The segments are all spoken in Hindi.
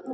मेरे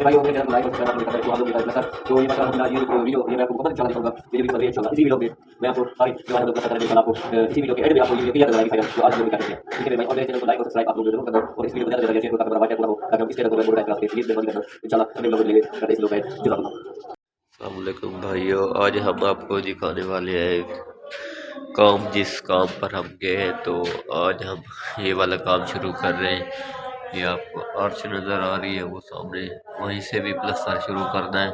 भाई होंगे लाइक और सब्सक्राइब करते हैं तो आप लोग भी लाइक सर तो ये मतलब अपना ये वीडियो ये मैं आपको बहुत अच्छा दिखाऊंगा मेरी वीडियो इंशाल्लाह इसी वीडियो में मैं आपको सारी जो है मतलब करने वाला आपको इसी वीडियो के एंड में आपको ये क्लियर कराएंगे तो आज हम लोग दिखाएंगे ठीक है भाई और मेरे चैनल को लाइक और सब्सक्राइब आप लोग जरूर करना और इस वीडियो को ज़्यादा शेयर करना वाचा पूरा हो ताकि हम इस चैनल को मोनेटाइज करा सकें प्लीज मेहरबानी करना इंशाल्लाह हम लोग मिलेंगे करते इस लोग है जज़ाकल्लाह। अस्सलाम वालेकुम भाइयों, आज हम आपको दिखाने वाले हैं काम जिस काम पर हम गए हैं। तो आज हम ये वाला काम शुरू कर रहे हैं। ये आपको आर्च नज़र आ रही है वो सामने, वहीं से भी प्लस्तर शुरू करना है।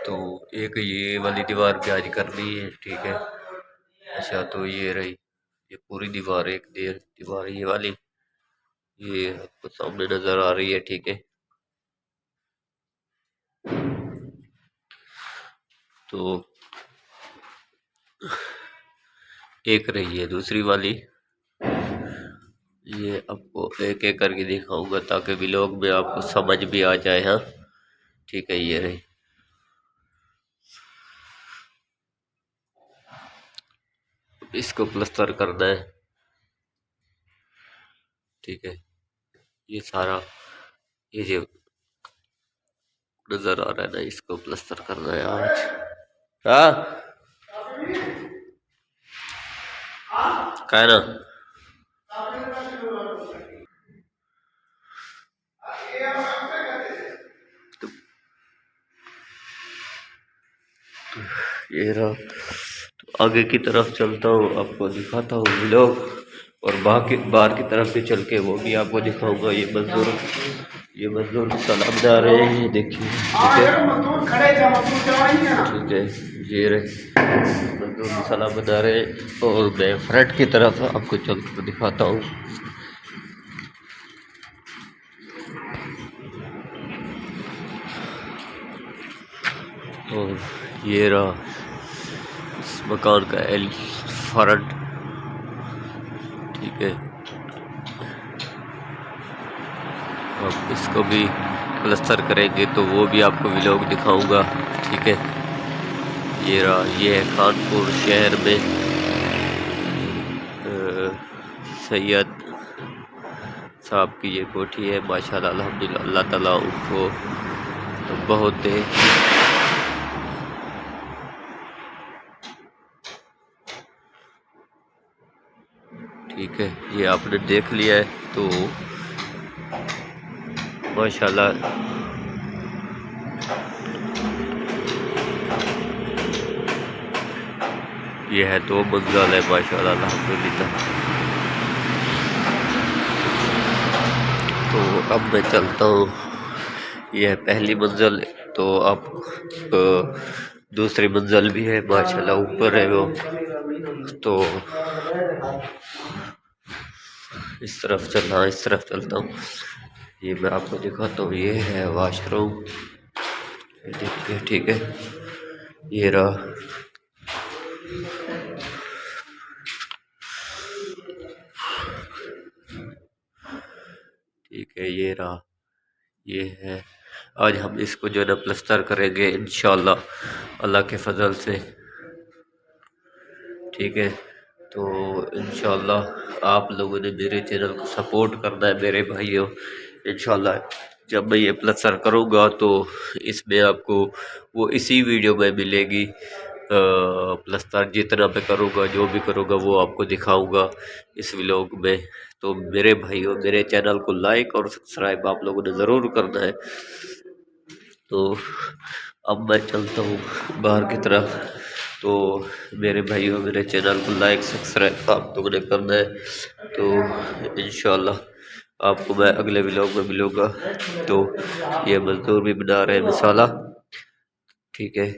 तो एक ये वाली दीवार भी आज करनी है ठीक है। अच्छा तो ये रही ये पूरी दीवार, एक दीवार ये वाली ये आपको सामने नज़र आ रही है ठीक है। तो एक रही है दूसरी वाली, ये आपको एक एक करके दिखाऊंगा ताकि व्लॉग में आपको समझ भी आ जाए। हाँ ठीक है, ये रही इसको प्लस्तर करना है ठीक है। ये सारा ये जो नजर आ रहा है ना, इसको प्लस्तर करना है आज। हाँ क्या है ना, तो ये रहा। तो आगे की तरफ चलता हूँ, आपको दिखाता हूँ व्लॉग, और बाहर की तरफ से चल के वो भी आपको दिखाऊंगा। ये मजदूर सलाम बना रहे हैं, देखिए ठीक है। ये रहे मजदूर सलाम बना रहे हैं और मैं फ्रंट की तरफ आपको चल कर दिखाता हूँ। और ये रहा इस मकान का फ्रंट ठीक है। अब इसको भी प्लस्तर करेंगे तो वो भी आपको व्लॉग दिखाऊंगा ठीक है। ये रहा, ये है कानपुर शहर में सैयद साहब की ये कोठी है। माशाल्लाह अल्हम्दुलिल्लाह, अल्लाह ताला उनको बहुत दे। ठीक है, ये आपने देख लिया है तो माशाल्लाह ये है 2 मंजिल है माशाल्लाह अल्हम्दुलिल्लाह। तो अब मैं चलता हूँ, ये है पहली मंजिल। तो अब दूसरी मंजिल भी है माशाल्लाह, ऊपर है वो। तो इस तरफ चलना, इस तरफ चलता हूँ। ये मैं आपको दिखाता हूँ, ये है वॉशरूम, देखिए ठीक है, ये रहा। ठीक है, ये रहा, ये है। आज हम इसको जो है ना प्लस्तर करेंगे इंशाल्लाह अल्लाह के फजल से, ठीक है। तो इंशाल्लाह आप लोगों ने मेरे चैनल को सपोर्ट करना है मेरे भाइयों। इंशाल्लाह जब मैं ये प्लस्तर करूँगा तो इसमें आपको वो इसी वीडियो में मिलेगी। प्लस्तर जितना मैं करूँगा, जो भी करूँगा वो आपको दिखाऊंगा इस व्लॉग में। तो मेरे भाइयों, मेरे चैनल को लाइक और सब्सक्राइब आप लोगों ने ज़रूर करना है। तो अब मैं चलता हूँ बाहर की तरफ। तो मेरे भाइयों, मेरे चैनल को लाइक सब्सक्राइब आप लोगों ने करना है। तो इंशाल्लाह आपको मैं अगले व्लॉग में मिलूँगा। तो ये मजदूर भी बना रहे हैं मसाला, ठीक है।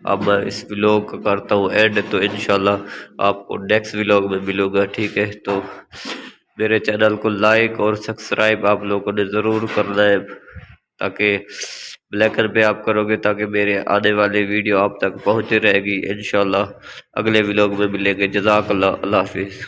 अब मैं इस व्लॉग को करता हूँ एंड। तो इंशाल्लाह आपको नेक्स्ट व्लॉग में मिलूँगा, ठीक है। तो मेरे चैनल को लाइक और सब्सक्राइब आप लोगों ने ज़रूर करना है, ताकि बेल पे आप करोगे ताकि मेरे आने वाले वीडियो आप तक पहुँचती रहेगी। इंशाल्लाह अगले व्लॉग में मिलेंगे। जज़ाकल्लाह, अल्लाह हाफिज़।